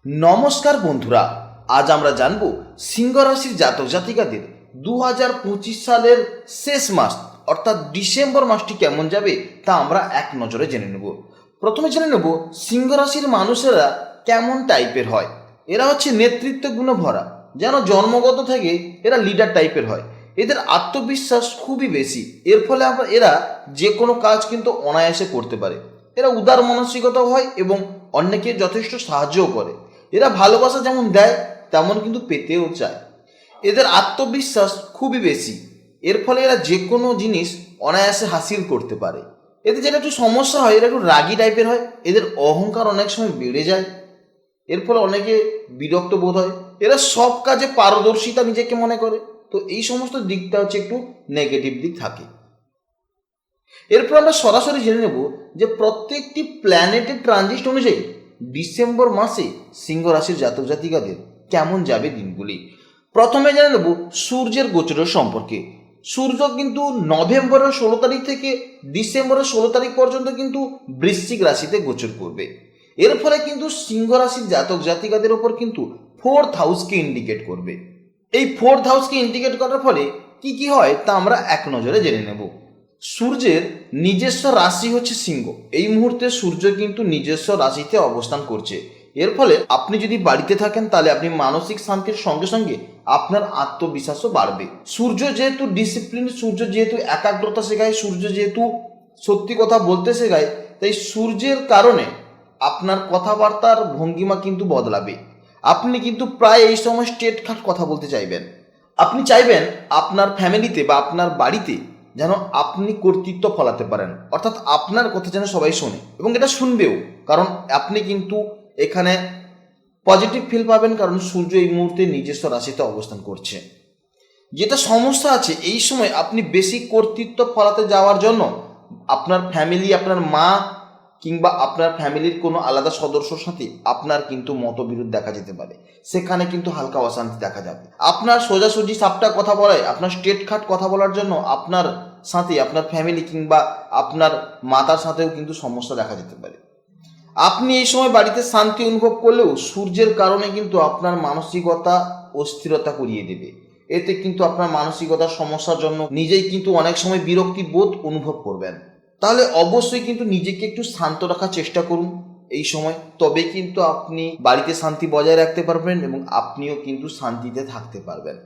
নমস্কার বন্ধুরা, আজ আমরা জানব সিংহ রাশির জাতক জাতিকাদের 2025 সালের শেষ মাস অর্থাৎ ডিসেম্বর মাসটি কেমন যাবে তা আমরা এক নজরে জেনে নেব। প্রথমে জেনে নেব সিংহ রাশির মানুষেরা কেমন টাইপের হয়। এরা হচ্ছে নেতৃত্ব গুণে ভরা, যেন জন্মগত থেকে এরা লিডার টাইপের হয়। এদের আত্মবিশ্বাস খুবই বেশি, এর ফলে এরা যে কোনো কাজ কিন্তু অনায়াসে করতে পারে। এরা উদার মানসিকতাও হয় এবং অন্যকে যথেষ্ট সাহায্যও করে। এরা ভালোবাসা যেমন দেয় তেমন কিন্তু পেতেও চায়। এদের আত্মবিশ্বাস খুবই বেশি, এর ফলে এরা যে কোনো জিনিস অনায়াসে হাসিল করতে পারে। এদের যেটা একটু সমস্যা হয়, এরা একটু রাগী টাইপের হয়। এদের অহংকার অনেক সময় বেড়ে যায়, এর ফলে অনেকে বিরক্ত বোধ হয়। এরা সব কাজে পারদর্শিতা নিজেকে মনে করে, তো এই সমস্ত দিকটা হচ্ছে একটু নেগেটিভ দিক থাকে। এরপর আমরা সরাসরি জেনে নেব যে প্রত্যেকটি প্ল্যানেটের ট্রানজিট অনুযায়ী ডিসেম্বর মাসে সিংহ রাশির জাতক জাতিকাদের কেমন যাবে দিনগুলি। প্রথমে জেনে নেব সূর্যের গোচরের সম্পর্কে। সূর্য কিন্তু নভেম্বরের 16 তারিখ থেকে ডিসেম্বরের 16 তারিখ পর্যন্ত কিন্তু বৃশ্চিক রাশিতে গোচর করবে। এর ফলে কিন্তু সিংহ রাশির জাতক জাতিকাদের ওপর কিন্তু 4th হাউসকে ইন্ডিকেট করবে। এই 4th হাউসকে ইন্ডিকেট করার ফলে কি কি হয় তা আমরা এক নজরে জেনে নেব। সূর্যের নিজস্ব রাশি হচ্ছে সিংহ। এই মুহূর্তে সূর্য কিন্তু নিজস্ব রাশিতে অবস্থান করছে। এর ফলে আপনি যদি বাড়িতে থাকেন তাহলে আপনি মানসিক শান্তির সঙ্গে সঙ্গে আপনার আত্মবিশ্বাসও বাড়বে। সূর্য যেহেতু ডিসিপ্লিন, সূর্য যেহেতু একাগ্রতা শেখায়, সূর্য যেহেতু সত্যি কথা বলতে শেখায়, তাই সূর্যের কারণে আপনার কথাবার্তার ভঙ্গিমা কিন্তু বদলাবে। আপনি কিন্তু প্রায় এই সময় স্ট্রেট কাট কথা বলতে চাইবেন। আপনি চাইবেন আপনার ফ্যামিলিতে বা আপনার বাড়িতে যেন আপনি কর্তৃত্ব ফলাতে পারেন, অর্থাৎ আপনার কথা যেন সবাই শোনে এবং এটা শুনবেও, কারণ আপনি কিন্তু এখানে পজিটিভ ফিল পাবেন, কারণ সূর্য এই মুহূর্তে নিজস্ব রাশিতে অবস্থান করছে। যেটা সমস্যা আছে, এই সময় আপনি বেশি কর্তৃত্ব ফলাতে যাওয়ার জন্য আপনার ফ্যামিলি, আপনার মা কিংবা আপনার ফ্যামিলির কোনো আলাদা সদস্যর সাথে আপনার কিন্তু মতবিরোধ দেখা যেতে পারে। সেখানে কিন্তু হালকা অশান্তি দেখা যাবে। আপনার সোজাসুজি সাপটা কথা বলায়, আপনার স্ট্রেট খাট কথা বলার জন্য আপনার সাথে আপনার ফ্যামিলি কিংবা আপনার মাতার সাথেও কিন্তু সমস্যা দেখা যেতে পারে। আপনি এই সময় বাড়িতে শান্তি অনুভব করলেও সূর্যের কারণে কিন্তু আপনার মানসিকতা অস্থিরতা করিয়ে দেবে। এতে কিন্তু আপনার মানসিকতার সমস্যার জন্য নিজেই কিন্তু অনেক সময় বিরক্তি বোধ অনুভব করবেন। তাহলে অবশ্যই কিন্তু নিজেকে একটু শান্ত রাখার চেষ্টা করুন এই সময়, তবে কিন্তু আপনি বাড়িতে শান্তি বজায় রাখতে পারবেন এবং আপনিও কিন্তু শান্তিতে থাকতে পারবেন।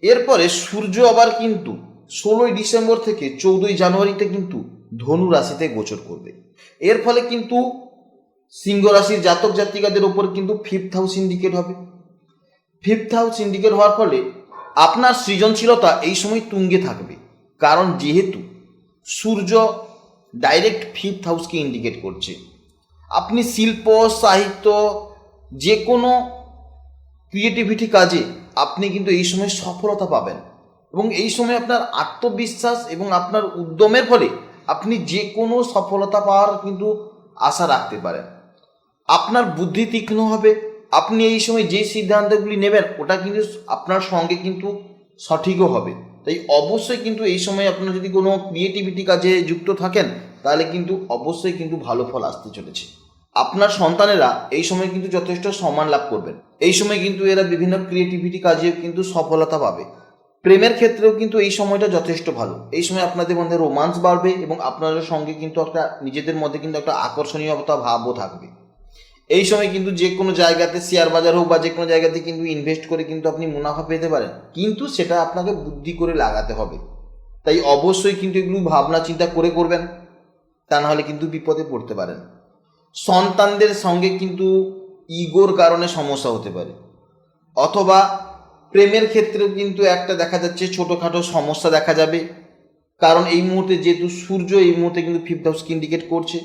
এরপরে সূর্য আবার কিন্তু 16 ডিসেম্বর থেকে 14 জানুয়ারিতে কিন্তু ধনু রাশিতে গোচর করবে। এর ফলে কিন্তু সিংহ রাশির জাতক জাতিকাদের ওপর কিন্তু 5th হাউস ইন্ডিকেট হবে। 5th হাউস ইন্ডিকেট হওয়ার ফলে আপনার সৃজনশীলতা এই সময় তুঙ্গে থাকবে, কারণ যেহেতু সূর্য ডাইরেক্ট 5th হাউসকে ইন্ডিকেট করছে। আপনি শিল্প, সাহিত্য, যে কোনো ক্রিয়েটিভিটি কাজে আপনি কিন্তু এই সময় সফলতা পাবেন এবং এই সময় আপনার আত্মবিশ্বাস এবং আপনার উদ্যমের ফলে আপনি যে কোনো সফলতা পাওয়ার কিন্তু আশা রাখতে পারেন। আপনার বুদ্ধি তীক্ষ্ণ হবে। আপনি এই সময় যে সিদ্ধান্তগুলি নেবেন ওটা কিন্তু আপনার সঙ্গে কিন্তু সঠিকও হবে। তাই অবশ্যই কিন্তু এই সময় আপনার যদি কোনো ক্রিয়েটিভিটি কাজে যুক্ত থাকেন তাহলে কিন্তু অবশ্যই কিন্তু ভালো ফল আসতে চলেছে। আপনার সন্তানেরা এই সময় কিন্তু যথেষ্ট সম্মান লাভ করবেন। এই সময় কিন্তু এরা বিভিন্ন ক্রিয়েটিভিটি কাজে কিন্তু সফলতা পাবে। প্রেমের ক্ষেত্রেও কিন্তু এই সময়টা যথেষ্ট ভালো। এই সময় আপনাদের মধ্যে রোমান্স বাড়বে এবং আপনাদের সঙ্গে কিন্তু একটা নিজেদের মধ্যে কিন্তু একটা আকর্ষণীয়তা ভাবও থাকবে। এই সময় কিন্তু যে কোনো জায়গাতে শেয়ার বাজার হোক বা যে কোনো জায়গাতে কিন্তু ইনভেস্ট করে কিন্তু আপনি মুনাফা পেতে পারেন, কিন্তু সেটা আপনাকে বুদ্ধি করে লাগাতে হবে। তাই অবশ্যই কিন্তু এগুলো ভাবনা চিন্তা করে করবেন, তা নাহলে কিন্তু বিপদে পড়তে পারেন। সন্তানদের সঙ্গে কিন্তু ইগোর কারণে সমস্যা হতে পারে, অথবা প্রেমের ক্ষেত্রেও কিন্তু একটা দেখা যাচ্ছে ছোটোখাটো সমস্যা দেখা যাবে, কারণ এই মুহূর্তে যেহেতু সূর্য এই মুহূর্তে কিন্তু 5th হাউসকে ইন্ডিকেট করছে।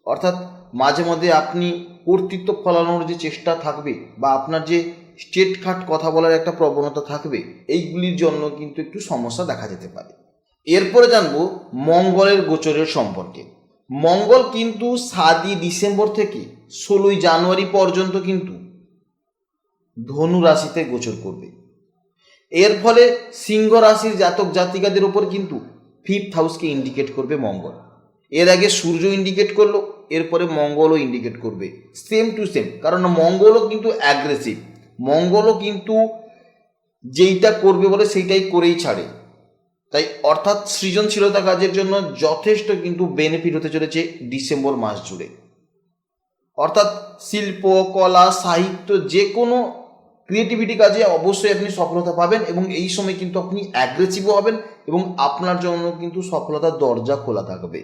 অর্থাৎ মাঝে মধ্যে আপনি কর্তৃত্ব ফলানোর যে চেষ্টা থাকবে বা আপনার যে স্ট্রেট খাট কথা বলার একটা প্রবণতা থাকবে, এইগুলির জন্য কিন্তু একটু সমস্যা দেখা যেতে পারে। এরপরে জানবো মঙ্গলের গোচরের সম্পর্কে। মঙ্গল কিন্তু 7 ডিসেম্বর থেকে 16 জানুয়ারি পর্যন্ত কিন্তু ধনু রাশিতে গোচর করবে। এর ফলে সিংহ রাশির জাতক জাতিকাদের উপর কিন্তু 5th হাউসকে ইন্ডিকেট করবে মঙ্গল। এর আগে সূর্য ইন্ডিকেট করলো, এরপরে মঙ্গলও ইন্ডিকেট করবে সেম টু সেম, কারণ মঙ্গলও কিন্তু অ্যাগ্রেসিভ, মঙ্গলও কিন্তু যেইটা করবে বলে সেইটাই করেই ছাড়ে। তাই অর্থাৎ সৃজনশীলতা কাজের জন্য যথেষ্ট কিন্তু বেনিফিট হতে চলেছে ডিসেম্বর মাস জুড়ে। অর্থাৎ শিল্প, কলা, সাহিত্য, যে কোনো ক্রিয়েটিভিটি কাজে অবশ্যই আপনি সফলতা পাবেন এবং এই সময় কিন্তু আপনি অ্যাগ্রেসিভও হবেন এবং আপনার জন্য কিন্তু সফলতার দরজা খোলা থাকবে।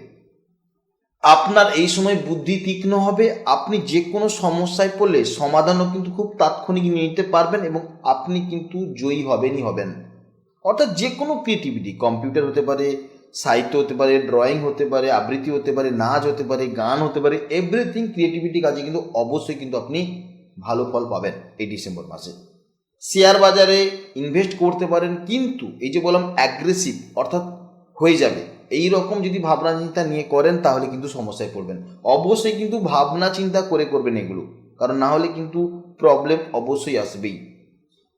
আপনার এই সময় বুদ্ধি তীক্ষ্ণ হবে, আপনি যে কোনো সমস্যায় পড়লে সমাধানও কিন্তু খুব তাৎক্ষণিক নিয়ে নিতে পারবেন এবং আপনি কিন্তু জয়ী হবেনই হবেন। অর্থাৎ যে কোনো ক্রিয়েটিভিটি, কম্পিউটার হতে পারে, সাহিত্য হতে পারে, ড্রয়িং হতে পারে, আবৃত্তি হতে পারে, নাচ হতে পারে, গান হতে পারে, এভরিথিং ক্রিয়েটিভিটি কাজে কিন্তু অবশ্যই কিন্তু আপনি ভালো ফল পাবেন এই ডিসেম্বর মাসে। শেয়ার বাজারে ইনভেস্ট করতে পারেন, কিন্তু এই যে বললাম অ্যাগ্রেসিভ অর্থাৎ হয়ে যাবে এই রকম যদি ভাবনা চিন্তা নিয়ে করেন তাহলে কিন্তু সমস্যায় পড়বেন। অবশ্যই কিন্তু ভাবনা চিন্তা করে করবেন এগুলো, কারণ না হলে কিন্তু প্রবলেম অবশ্যই আসবেই।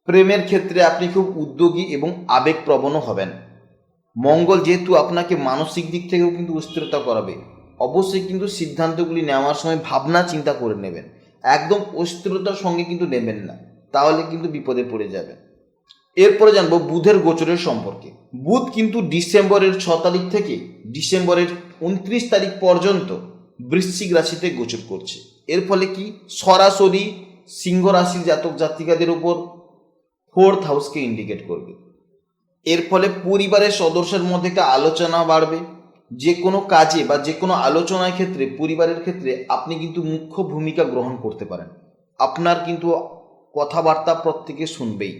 প্রেমের ক্ষেত্রে আপনি খুব উদ্যোগী এবং আবেগপ্রবণও হবেন। মঙ্গল যেহেতু আপনাকে মানসিক দিক থেকেও কিন্তু স্থিরতা করাবে, অবশ্যই কিন্তু সিদ্ধান্তগুলি নেওয়ার সময় ভাবনা চিন্তা করে নেবেন, একদম অস্থিরতার সঙ্গে কিন্তু নেবেন না, তাহলে কিন্তু বিপদে পড়ে যাবেন। এরপরে জানবো বুধের গোচরের সম্পর্কে। বুধ কিন্তু ডিসেম্বরের 6 তারিখ থেকে ডিসেম্বরের 29 তারিখ পর্যন্ত বৃশ্চিক রাশিতে গোচর করছে। এর ফলে কি সরাসরি সিংহ রাশির জাতক জাতিকাদের উপর 4th হাউসকে ইন্ডিকেট করবে। এর ফলে পরিবারের সদস্যের মধ্যে একটা আলোচনা বাড়বে, যে কোনো কাজে বা যে কোনো আলোচনার ক্ষেত্রে পরিবারের ক্ষেত্রে আপনি কিন্তু মুখ্য ভূমিকা গ্রহণ করতে পারেন, আপনার কিন্তু কথাবার্তা প্রত্যেকে শুনবেই।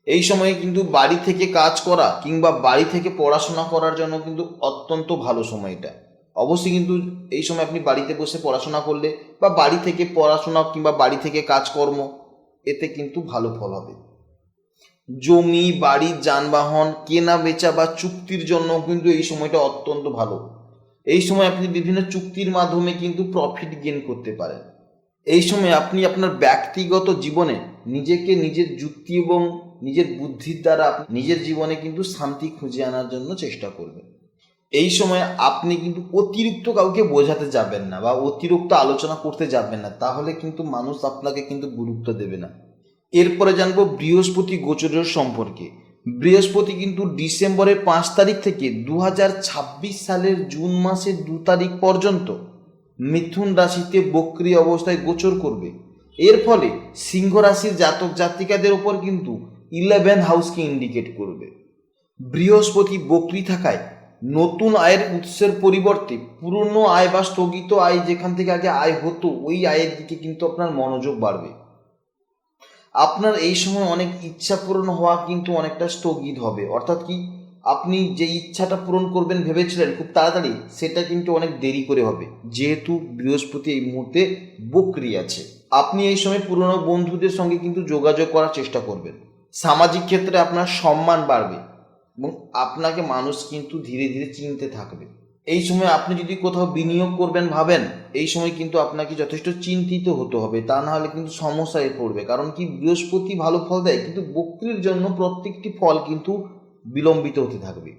এই সময়ে কিন্তু বাড়ি থেকে কাজ করা কিংবা বাড়ি থেকে পড়াশোনা করার জন্য কিন্তু অত্যন্ত ভালো সময় এটা। অবশ্যই কিন্তু এই সময় আপনি বাড়িতে বসে পড়াশোনা করলে বা বাড়ি থেকে পড়াশোনা কিংবা বাড়ি থেকে কাজকর্ম, এতে কিন্তু ভালো ফল হবে। জমি, বাড়ি, যানবাহন কেনা বেচা বা চুক্তির জন্য কিন্তু এই সময়টা অত্যন্ত ভালো। এই সময় আপনি বিভিন্ন চুক্তির মাধ্যমে কিন্তু প্রফিট গেইন করতে পারেন। এই সময় আপনি আপনার ব্যক্তিগত জীবনে নিজেকে নিজের যুক্তি এবং নিজের বুদ্ধির দ্বারা নিজের জীবনে কিন্তু শান্তি খুঁজে আনার জন্য চেষ্টা করবেন। এই সময় আপনি কিন্তু অতিরিক্ত কাউকে বোঝাতে যাবেন না বা অতিরিক্ত আলোচনা করতে যাবেন না, তাহলে কিন্তু মানুষ আপনাকে কিন্তু গুরুত্ব দেবে না। এরপরে জানবো বৃহস্পতি গোচরের সম্পর্কে। বৃহস্পতি কিন্তু ডিসেম্বরের 5 তারিখ থেকে 2026 সালের জুন মাসের 2 তারিখ পর্যন্ত মিথুন রাশিতে বক্রী অবস্থায় গোচর করবে। এর ফলে সিংহ রাশির জাতক জাতিকাদের উপর কিন্তু 11 হাউসকে ইন্ডিকেট করবে। বৃহস্পতি বক্রী থাকায় নতুন আয়ের উৎসের পরিবর্তে পুরনো আয় বা স্থগিত আয়, যেখান থেকে আগে আয় হতো, ওই আয়ের দিকে কিন্তু আপনার মনোযোগ বাড়বে। আপনার এই সময় অনেক ইচ্ছা পূরণ হওয়া কিন্তু অনেকটা স্থগিত হবে, অর্থাৎ কি আপনি যে ইচ্ছাটা পূরণ করবেন ভেবেছিলেন খুব তাড়াতাড়ি, সেটা কিন্তু অনেক দেরি করে হবে, যেহেতু বৃহস্পতি এই মুহূর্তে বক্রী আছে। আপনি এই সময় পুরনো বন্ধুদের সঙ্গে কিন্তু যোগাযোগ করার চেষ্টা করবেন। সামাজিক ক্ষেত্রে আপনার সম্মান বাড়বে এবং আপনাকে মানুষ কিন্তু ধীরে ধীরে চিনতে থাকবে। এই সময় আপনি যদি কোথাও বিনিয়োগ করবেন ভাবেন, এই সময় কিন্তু আপনাকে যথেষ্ট চিন্তিত হতে হবে, তা না হলে কিন্তু সমস্যায় পড়বে। কারণ কি বৃহস্পতি ভালো ফল দেয়, কিন্তু বক্রীর জন্য প্রত্যেকটি ফল কিন্তু বিলম্বিত হতে থাকবে।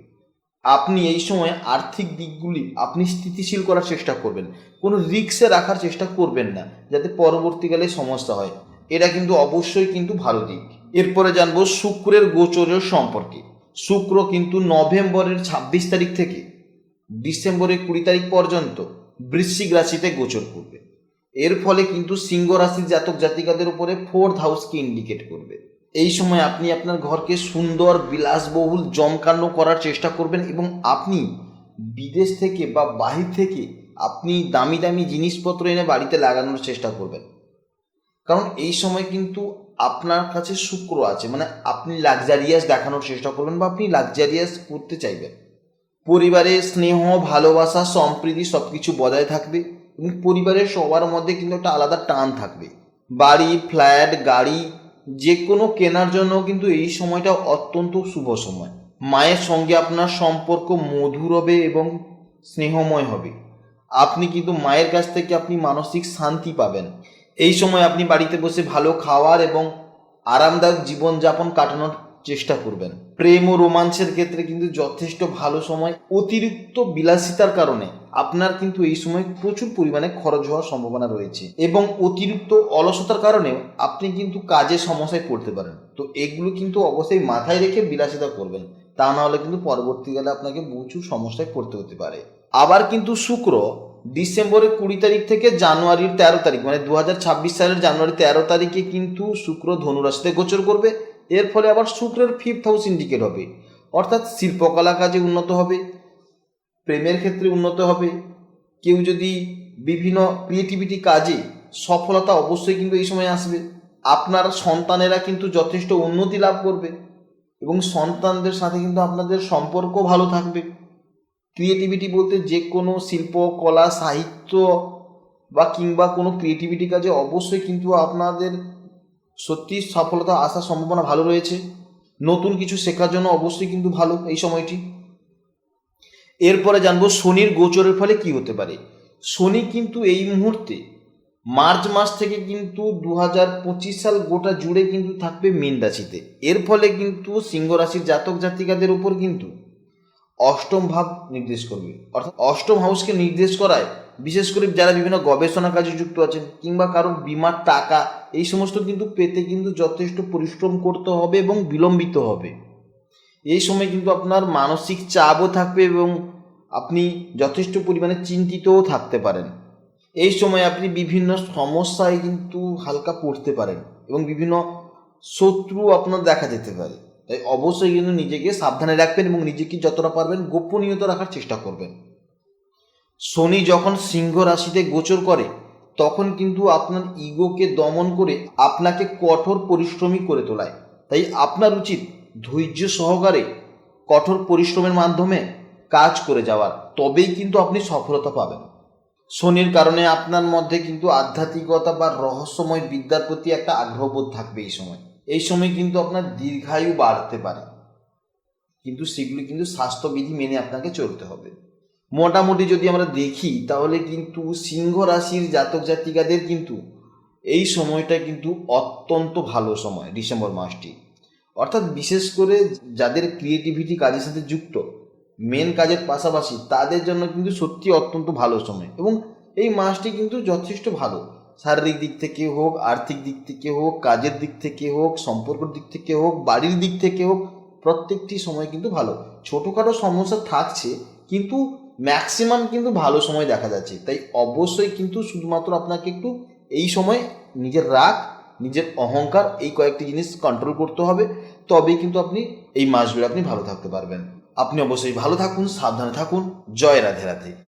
আপনি এই সময় আর্থিক দিকগুলি আপনি স্থিতিশীল করার চেষ্টা করবেন, কোনো রিস্কে রাখার চেষ্টা করবেন না, যাতে পরবর্তীকালে সমস্যা হয়। এটা কিন্তু অবশ্যই কিন্তু ভালো দিক। এরপরে জানবো শুক্রের গোচরের সম্পর্কে। শুক্র কিন্তু নভেম্বরের 26 তারিখ থেকে ডিসেম্বরের 20 তারিখ পর্যন্ত বৃশ্চিক রাশিতে গোচর করবে। এর ফলে কিন্তু সিংহ রাশির জাতক জাতিকাদের উপরে 4th হাউসকে ইন্ডিকেট করবে। এই সময় আপনি আপনার ঘরকে সুন্দর, বিলাসবহুল, জমকানো করার চেষ্টা করবেন এবং আপনি বিদেশ থেকে বা বাহির থেকে আপনি দামি দামি জিনিসপত্র এনে বাড়িতে লাগানোর চেষ্টা করবেন। কারণ এই সময় কিন্তু আপনার কাছে শুক্র আছে, মানে আপনি লাক্সারিয়াস দেখানোর চেষ্টা করবেন বা আপনি লাক্সারিয়াস করতে চাইবেন। পরিবারে স্নেহ, ভালোবাসা, সম্প্রীতি সব কিছু বজায় থাকবে এবং পরিবারের সবার মধ্যে কিন্তু একটা আলাদা টান থাকবে। বাড়ি, ফ্ল্যাট, গাড়ি যে কোনো কেনার জন্য কিন্তু এই সময়টা অত্যন্ত শুভ সময়। মায়ের সঙ্গে আপনার সম্পর্ক মধুর হবে এবং স্নেহময় হবে। আপনি কিন্তু মায়ের কাছ থেকে আপনি মানসিক শান্তি পাবেন। এই সময় আপনি বাড়িতে বসে ভালো খাওয়ার এবং আরামদায়ক জীবনযাপন কাটানোর চেষ্টা করবেন। প্রেম ও রোমাঞ্চের ক্ষেত্রে কিন্তু যথেষ্ট ভালো সময়। অতিরিক্ত বিলাসিতার কারণে আপনার কিন্তু এই সময় প্রচুর পরিমাণে খরচ হওয়ার সম্ভাবনা রয়েছে এবং অতিরিক্ত অলসতার কারণেও আপনি কিন্তু কাজে সমস্যায় পড়তে পারেন। তো এগুলো কিন্তু অবশ্যই মাথায় রেখে বিলাসিতা করবেন, তা না হলে কিন্তু পরবর্তীকালে আপনাকে প্রচুর সমস্যায় পড়তে হতে পারে। আবার কিন্তু শুক্র ডিসেম্বরের 20 তারিখ থেকে জানুয়ারির 13 তারিখ মানে 2026 সালের জানুয়ারি 13 তারিখে কিন্তু শুক্র ধনুরাশিতে গোচর করবে। এর ফলে আবার শুক্রের 5th হাউস ইন্ডিকেট হবে, অর্থাৎ শিল্পকলা কাজে উন্নত হবে, প্রেমের ক্ষেত্রে উন্নত হবে। কেউ যদি বিভিন্ন ক্রিয়েটিভিটি কাজে সফলতা অবশ্যই কিন্তু এই সময় আসবে। আপনার সন্তানেরা কিন্তু যথেষ্ট উন্নতি লাভ করবে এবং সন্তানদের সাথে কিন্তু আপনাদের সম্পর্ক ভালো থাকবে। ক্রিয়েটিভিটি বলতে যে কোনো শিল্প, কলা, সাহিত্য বা কিংবা কোনো ক্রিয়েটিভিটি কাজে অবশ্যই কিন্তু আপনাদের সত্যি সফলতা আসার সম্ভাবনা ভালো রয়েছে। নতুন কিছু শেখার জন্য অবশ্যই কিন্তু ভালো এই সময়টি। এরপরে জানবো শনির গোচরের ফলে কি হতে পারে। শনি কিন্তু এই মুহূর্তে মার্চ মাস থেকে কিন্তু 2025 সাল গোটা জুড়ে কিন্তু থাকবে মীন রাশিতে। এর ফলে কিন্তু সিংহ রাশির জাতক জাতিকাদের উপর কিন্তু অষ্টম ভাব নির্দেশ করবে, অর্থাৎ অষ্টম হাউসকে নির্দেশ করায় বিশেষ করে যারা বিভিন্ন গবেষণা কাজে যুক্ত আছেন কিংবা কারো বিমার টাকা এই সমস্ত কিন্তু পেতে কিন্তু যথেষ্ট পরিশ্রম করতে হবে এবং বিলম্বিত হবে। এই সময় কিন্তু আপনার মানসিক চাপও থাকবে এবং আপনি যথেষ্ট পরিমাণে চিন্তিতও থাকতে পারেন। এই সময় আপনি বিভিন্ন সমস্যায় কিন্তু হালকা পড়তে পারেন এবং বিভিন্ন শত্রু আপনার দেখা যেতে পারে। তাই অবশ্যই কিন্তু নিজেকে সাবধানে রাখবেন এবং নিজেকে যতটা পারবেন গোপনীয়তা রাখার চেষ্টা করবেন। শনি যখন সিংহ রাশিতে গোচর করে তখন কিন্তু আপনার ইগোকে দমন করে আপনাকে কঠোর পরিশ্রমী করে তোলায়। তাই আপনার উচিত ধৈর্য সহকারে কঠোর পরিশ্রমের মাধ্যমে কাজ করে যাওয়ার, তবেই কিন্তু আপনি সফলতা পাবেন। শনির কারণে আপনার মধ্যে কিন্তু আধ্যাত্মিকতা বা রহস্যময় বিদ্যার প্রতি একটা আগ্রহবোধ থাকবে এই সময়। এই সময় কিন্তু আপনার দীর্ঘায়ু বাড়তে পারে, কিন্তু সেগুলি কিন্তু স্বাস্থ্যবিধি মেনে আপনাকে চলতে হবে। মোটামুটি যদি আমরা দেখি তাহলে কিন্তু সিংহ রাশির জাতক জাতিকাদের কিন্তু এই সময়টা কিন্তু অত্যন্ত ভালো সময়, ডিসেম্বর মাসটি। অর্থাৎ বিশেষ করে যাদের ক্রিয়েটিভিটি কাজের সাথে যুক্ত, মেন কাজের পাশাপাশি তাদের জন্য কিন্তু সত্যি অত্যন্ত ভালো সময় এবং এই মাসটি কিন্তু যথেষ্ট ভালো। শারীরিক দিক থেকে হোক, আর্থিক দিক থেকে হোক, কাজের দিক থেকে হোক, সম্পর্কের দিক থেকে হোক, বাড়ির দিক থেকে হোক, প্রত্যেকটি সময় কিন্তু ভালো। ছোটোখাটো সমস্যা থাকছে কিন্তু ম্যাক্সিমাম কিন্তু ভালো সময় দেখা যাচ্ছে। তাই অবশ্যই কিন্তু শুধুমাত্র আপনাকে একটু এই সময় নিজের রাগ, নিজের অহংকার এই কয়েকটি জিনিস কন্ট্রোল করতে হবে, তবেই কিন্তু আপনি এই মাসগুলো আপনি ভালো থাকতে পারবেন। আপনি অবশ্যই ভালো থাকুন, সাবধানে থাকুন। জয় রাধে রাধে।